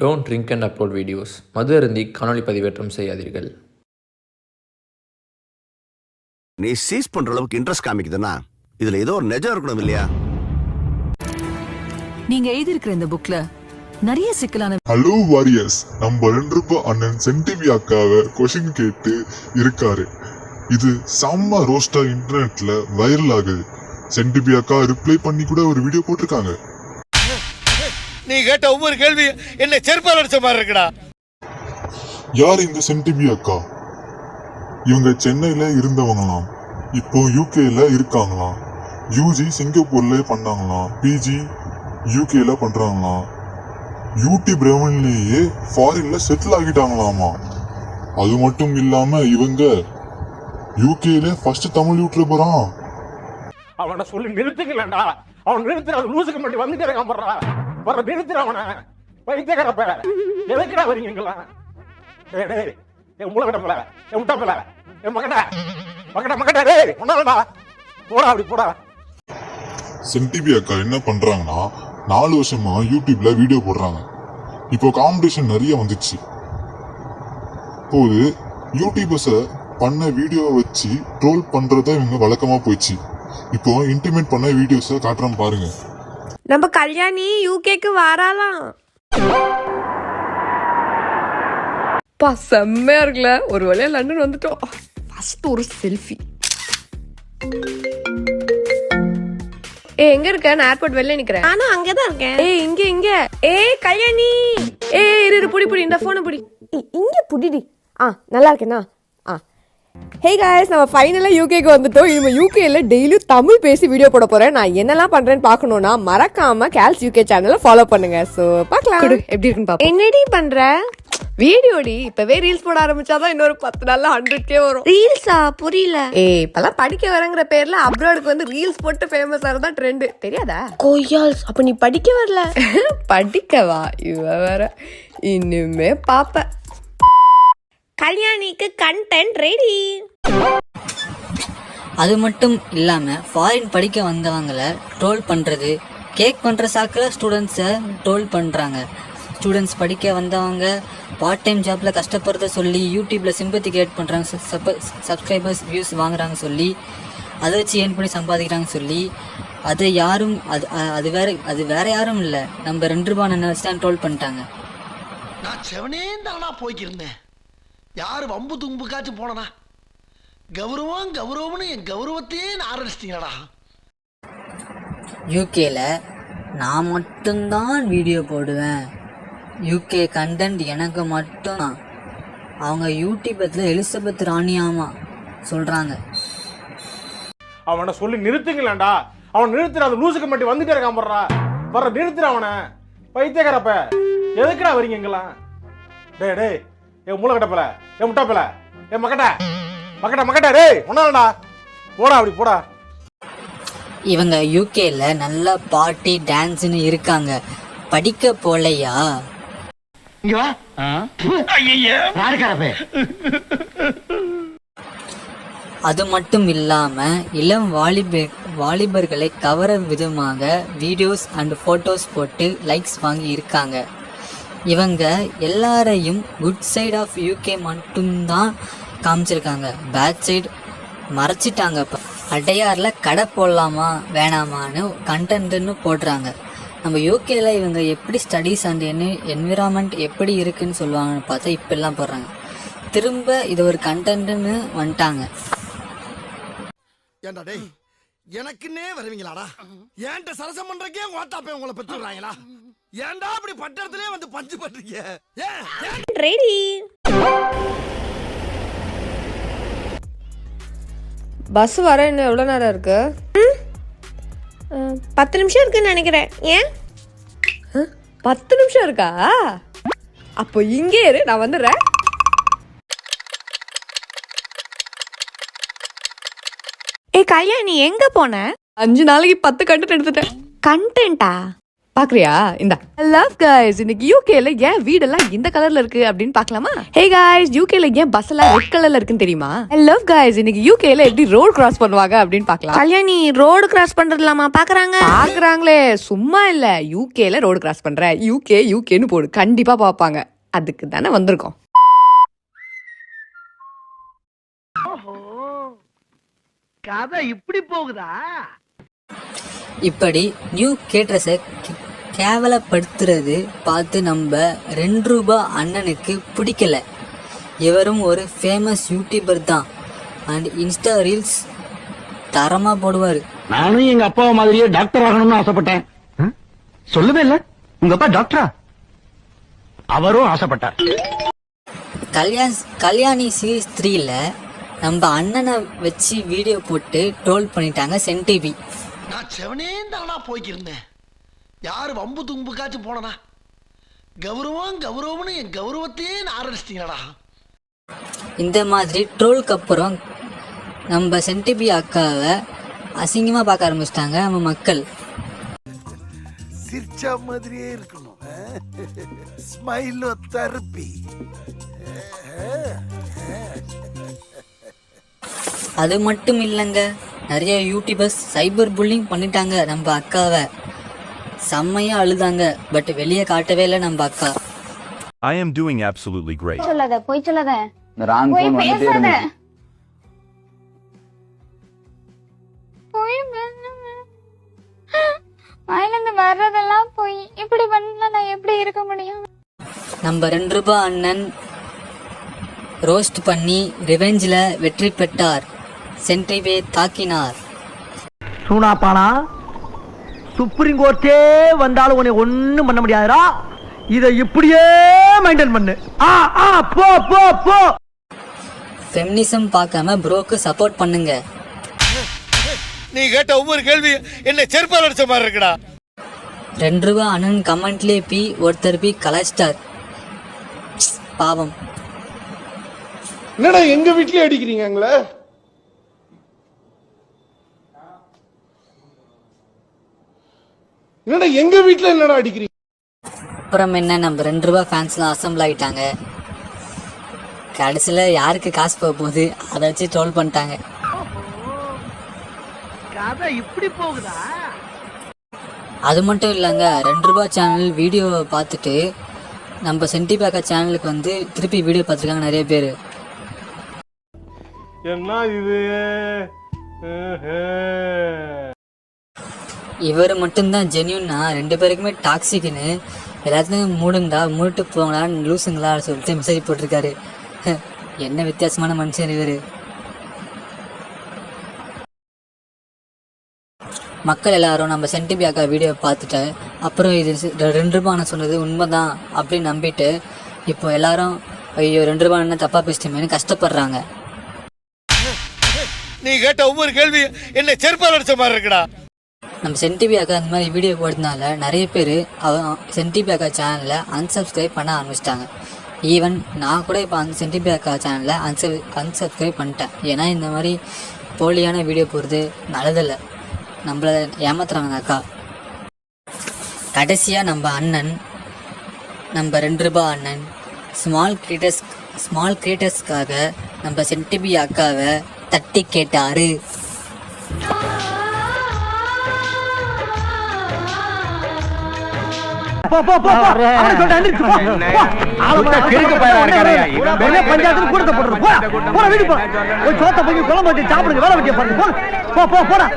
Don't drink and upload videos. மது அருந்தி காணொளி பதிவேற்றம் செய்யாதீர்கள். நீ சீஸ் பண்ற அளவுக்கு இன்ட்ரெஸ்ட் காமிக்குதுன்னா இதுல ஏதோ ஒரு நிஜம் இருக்கணும் இல்லையா? நீங்க எழுதியிருக்கிற இந்த புக்ல நிறைய சிக்கலான ஹலோ வாரியர்ஸ், நம்ம 2 ரூபாய் அண்ணன் சென்டிவியாக்காக கொஸ்டின் கேட்டு இருக்காரு. இது செம்ம ரோஸ்டா இன்டர்நெட்ல வைரல் ஆகுது. சென்டிவியாக்கா ரிப்ளை பண்ணி கூட ஒரு வீடியோ போட்டிருக்காங்க. நீ கேட்ட ஒவ்வொரு கேள்வி என்ன செருப்பால் அடிச்ச மாதிரி இருக்குடா. யார் இந்த சென்டிவியாக்கா? இவங்க சென்னையில இருந்தவங்களாம், இப்போ யூகேல இருக்காங்களாம். யூஜி சிங்கப்பூர்ல பண்ணாங்களாம், பிஜி யூகேல பண்றாங்களாம். யூடியூப் ரெவன்யூலயே ஃபாரின்ல செட்டில் ஆகிட்டாங்களாமா. அது மட்டும் இல்லாம இவங்க யூகேல ஃபர்ஸ்ட் தமிழ் யூடியூபரா. அவனை சொல்லி நிறுத்துக்கலடா. அவன் நிறுத்துற லூசுக்கு மட்டும் வந்துட்டே இருக்கான். வர நிறுத்துற அவனை. பைத்தியக்காரப்ப எதுக்குடா வரீங்களா? டேய் டேய், என் மூளை கட்டப்பல, என் முட்டாப்பல, என் மகடா டேய், ஒண்ணாடா போடா, அப்படி போடா. சென்டிவியாக்கா என்ன பண்றாங்கன்னா 4 வருஷமா யூடியூப்ல வீடியோ போடுறாங்க. இப்போ காம்படிஷன் நிறைய வந்துச்சு. இப்போது யூடியூபர்ஸ பண்ண வீடியோ வச்சு ட்ரோல் பண்றத இவங்க வழக்கமா போயிடுச்சு. இப்போ இன்டிமேட் பண்ண வீடியோஸ காட்டுறோம் பாருங்க. நம்ம கல்யாணி யூகேக்கு வராலாம். பா செம்மையா இருக்குல்ல. ஒரு வழியா லண்டன் வந்துட்டோம். ஃபர்ஸ்ட் ஒரு செல்ஃபி. எங்க இருக்க? நான் ஏர்போர்ட் வெளில நிக்கிறேன். நானும் அங்கதான் இருக்கேன். இங்க கல்யாணி. இரு புடி இந்த போனை புடி. இங்க புடிடி. நல்லா இருக்கேனா? ஹே காய்ஸ், நம்ம ஃபைனலாக யூகேக்கு வந்துட்டோம். இனிமேல் யூகேல டெய்லியும் தமிழ் பேசி வீடியோ போட போகிறேன். நான் என்னெல்லாம் பண்ணுறேன்னு பார்க்கணுன்னா மறக்காம கேல்ஸ் யூகே சேனலை ஃபாலோ பண்ணுங்க. ஸோ பார்க்கலாம் எப்படி இருக்குன்னு பார்ப்போம். என்னடி பண்ணுற? வீடியோடி இப்பவே ரீல்ஸ் போட ஆரம்பிச்சாதான் இன்னொரு 10 நாள்ல 100K வரும். ரீல்ஸா? புரியல. இப்பெல்லாம் படிக்க வரங்கிற பேர்ல அப்ராடுக்கு வந்து ரீல்ஸ் போட்டு ஃபேமஸ் ஆகிறதா ட்ரெண்ட். தெரியாதா? கொய்யால்ஸ். அப்ப நீ படிக்க வரல? படிக்கவா? இவ வேற. இனிமே பாப்ப. கல்யாணிக்கு கண்டென்ட் ரெடி. அது மட்டும் இல்லாமல் ஃபாரின் படிக்க வந்தவங்களை ட்ரோல் பண்ணுறது, கேக் பண்ணுற சாக்கில் ஸ்டூடெண்ட்ஸை ட்ரோல் பண்ணுறாங்க. ஸ்டூடெண்ட்ஸ் படிக்க வந்தவங்க பார்ட் டைம் ஜாப்பில் கஷ்டப்படுறத சொல்லி யூடியூப்பில் சிம்பத்தி கிரியேட் பண்ணுறாங்க, சப்ஸ்கிரைபர்ஸ் வியூஸ் வாங்குறாங்க சொல்லி அதை வச்சு ஏர்ன் பண்ணி சம்பாதிக்கிறாங்க சொல்லி அதை யாரும் அது வேற யாரும் இல்லை, நம்ம 2 ரூபாய் அண்ணனை வச்சு தான் ட்ரோல் பண்ணிட்டாங்க. நான் செவனே தானா போய்க்கிருந்தேன். யாரு வம்பு தும்புக்காச்சும் போனனா? கௌரவம்னு என் கௌரவத்தையே ஆரம்பிச்சிட்டீங்களா? யூகேல நான் மட்டும்தான் வீடியோ போடுவேன், யூகே கண்டென்ட் எனக்கு மட்டும். அவங்க யூடியூபத்தில் எலிசபெத் ராணியாமா சொல்கிறாங்க. அவனை சொல்லி நிறுத்துங்களேன்டா. அவன் நிறுத்துற அந்த லூசுக்கு மட்டும் வந்துட்டே இருக்கான். வர நிறுத்துற அவனை. பைத்தியக்காரப்ப எதுக்குடா வரீங்கலாம்? டேய் டேய், என் மூளை கட்டப்பல, என் முட்டாப்பல, என் மகடா டேய், ஒண்ணாடா போடா, அப்படி போடா. இவங்க யூகேல நல்ல பார்ட்டி டான்ஸ்னு இருக்காங்க, படிக்க போலையா? அது மட்டும் இல்லாம இளம் வாலிபர்களை கவரும் விதமாக வீடியோஸ் அண்ட் போட்டோஸ் போட்டு லைக்ஸ் வாங்கி இருக்காங்க. இவங்க எல்லாரையும் குட் சைட் ஆஃப் யூகே மட்டும்தான் காமிச்சிருக்காங்க, பேட் சைடு மறைச்சிட்டாங்க. இப்போ அடையாரில் கடை போடலாமா வேணாமான்னு கண்டென்ட்னு போடுறாங்க. நம்ம யூகேல இவங்க எப்படி ஸ்டடீஸ் அண்ட் என்விரான்மெண்ட் எப்படி இருக்குன்னு சொல்லுவாங்கன்னு பார்த்தா இப்பெல்லாம் போடுறாங்க. திரும்ப இது ஒரு கண்டென்ட்னு வந்துட்டாங்க. ஏண்டா டேய், எனக்குன்னே வருவீங்களாடா? ஏன்ட்ட சரசம் பண்றக்கே ஓட்டாப்பே உங்களை பெற்றுறாங்களா? ஏன்டா அப்படி பட்டறதுலயே வந்து பஞ்சு பண்றீங்க? ரெடி. பஸ் வர இன்னும் எவ்வளோ நேரம் இருக்கு? 10 நிமிஷம் இருக்குன்னு நினைக்கிறேன். ஏன் 10 நிமிஷம் இருக்கா? அப்போ இங்கே இரு, நான் வந்துடுறேன். கல்யாணி எங்க போன? 5 நாளைக்கு 10 கண்டென்ட் எடுத்துட்டேன். கண்டென்ட்டா? பாக்குறியா? இந்த லவ் கைஸ், இன்னைக்கு யூகேல ஏன் வீடெல்லாம் இந்த கலர்ல இருக்கு அப்படின்னு பார்க்கலாமா? ஹே கைஸ், யூகேல ஏன் பஸ் எல்லாம் ரெட் கலர்ல இருக்குன்னு தெரியுமா? லவ் கைஸ், இன்னைக்கு யூகேல எப்படி ரோட் கிராஸ் பண்ணுவாங்க அப்படின்னு பார்க்கலாம். கல்யாணி, ரோடு கிராஸ் பண்றதுலாமா பாக்குறாங்களே, சும்மா இல்ல. யூகேல ரோடு கிராஸ் பண்ற, யூகேன்னு போடு, கண்டிப்பா பாப்பாங்க. அதுக்கு தானே வந்திருக்கோம். கதை இப்படி போகுதா? இப்படி நியூ கேட்ரஸை கேவலப்படுத்துறது பார்த்து நம்ம 2 ரூபாய் அண்ணனுக்கு பிடிக்கல. இவரும் ஒரு ஃபேமஸ் யூடியூபர் தான் அண்ட் இன்ஸ்டா ரீல்ஸ் தரமா போடுவார். நானும் எங்க அப்பா மாதிரியே டாக்டர் ஆகணும்னு ஆசைப்பட்டேன். சொல்லவே இல்ல, உங்க அப்பா டாக்டரா? அவரும் ஆசைப்பட்டார். கல்யாணி சீரீஸ் 3ல நம்ம அண்ணனை வச்சு வீடியோ போட்டு ட்ரோல் பண்ணிட்டாங்க சென் டிவி. நான் செவனே தானா போய்க்கிருந்தேன். யாரு வம்பு தும்புக்காச்சும் போனனா? கௌரவம்னு என் கௌரவத்தையே ஆரம்பிச்சிட்டீங்களா? இந்த மாதிரி ட்ரோலுக்கு அப்புறம் நம்ம சென் டிவி அக்காவை அசிங்கமா பார்க்க ஆரம்பிச்சிட்டாங்க நம்ம மக்கள். சிரிச்சா மாதிரியே இருக்கணும். ஸ்மைலோ தெரப்பி. அது மட்டும் இல்லைங்க, நிறைய யூடியூபர்ஸ் சைபர் புல்லிங் பண்ணிட்டாங்க நம்ம அக்காவை. செம்மையா அழுதாங்க, பட் வெளியே காட்டவே இல்லை நம்ம அக்கா. I am doing absolutely great. போய் சொல்லாத இந்த ராங் போய் ஃபோன் வந்துட்டே பேசாத. இருந்துச்சு. போய் வாயிலிருந்து வர்றதெல்லாம் போய் இப்படி பண்ணா நான் எப்படி இருக்க முடியும்? நம்ம 2 ரூபாய் அண்ணன் ரோஸ்ட் பண்ணி ரிவெஞ்சில் வெற்றி பெற்றார். சென் டிவியை தாக்கினார். சூனாப்பானா, சுப்ரீம் கோர்ட்டே வந்தாலும் உன்னை ஒண்ணும் பண்ண முடியாதுடா. இதை இப்படியே மெயின்டைன் பண்ணு. போ போ போ. ஃபெமினிசம் பார்க்காம ப்ரோக்கு சப்போர்ட் பண்ணுங்க. நீ கேட்ட ஒவ்வொரு கேள்வி என்ன செருப்பால் அடிச்ச மாதிரி இருக்குடா. 2 ரூபாய் அண்ணன் கமெண்ட்லேயே ஒருத்தர் கலாச்சிட்டார். பாவம். என்னடா எங்க வீட்லயே அடிக்கிறீங்களே? என்னடா எங்க வீட்ல என்னடா அடிக்கிறீங்க? அப்புறம் என்ன, நம்ம 2 ரூபாய் ஃபேன்ஸ்லாம் அசம்பிள் ஆகிட்டாங்க. கடைசியில் யாருக்கு காசு போக போகுது அதை வச்சு ட்ரோல் பண்ணிட்டாங்க. கதை இப்படி போகுதா? அது மட்டும் இல்லைங்க, 2 ரூபாய் சேனல் வீடியோவை பார்த்துட்டு நம்ம சென் டிவி அக்கா சேனலுக்கு வந்து திருப்பி வீடியோ பார்த்துருக்காங்க நிறைய பேர். என்ன இது? இவர் மட்டும்தான் ஜென்யூன்னா, 2 பேருக்குமே டாக்ஸிக்குன்னு எல்லாத்துக்கும் மூடிட்டு போங்களா லூசுங்களா சொல்லிட்டு மெசேஜ் போட்டிருக்காரு. என்ன வித்தியாசமான மனுஷன் இவர். மக்கள் எல்லாரும் நம்ம சென் டிவி அக்கா வீடியோ பார்த்துட்டு அப்புறம் இது 2 ரூபாய் சொன்னது உண்மைதான் அப்படின்னு நம்பிட்டு இப்போ எல்லாரும் ஐயோ 2 ரூபாய் என்ன தப்பா பேசிட்டோமேனு கஷ்டப்படுறாங்க. நீ கேட்ட ஒவ்வொரு கேள்வி என்ன செருப்பால் அடிச்ச மாதிரி இருக்குடா. நம்ம சென் டிவி அக்கா அந்த மாதிரி வீடியோ போடுறதுனால நிறைய பேர் சென் டிவி அக்கா சேனலை அன்சப்ஸ்கிரைப் பண்ண ஆரம்பிச்சிட்டாங்க. ஈவன் நான் கூட இப்போ அந்த சென் டிவி அக்கா சேனலை அன்சப்ஸ்கிரைப் பண்ணிட்டேன். ஏன்னா இந்த மாதிரி போலியான வீடியோ போடுறது நல்லதில்லை, நம்மளை ஏமாத்துறாங்க அக்கா. கடைசியாக நம்ம அண்ணன், நம்ம 2 ரூபாய் அண்ணன் ஸ்மால் கிரியேட்டர்ஸ்க்காக நம்ம சென் டிவி அக்காவை தட்டி கேட்டாரு. பஞ்சாயத்து கூட போடுறோம். வீட்டுக்கு போய் சோத்த போய் குழம்பு வச்சு சாப்பிடுங்க. வேலை வெட்டிய பாருங்க. போ போ போடா.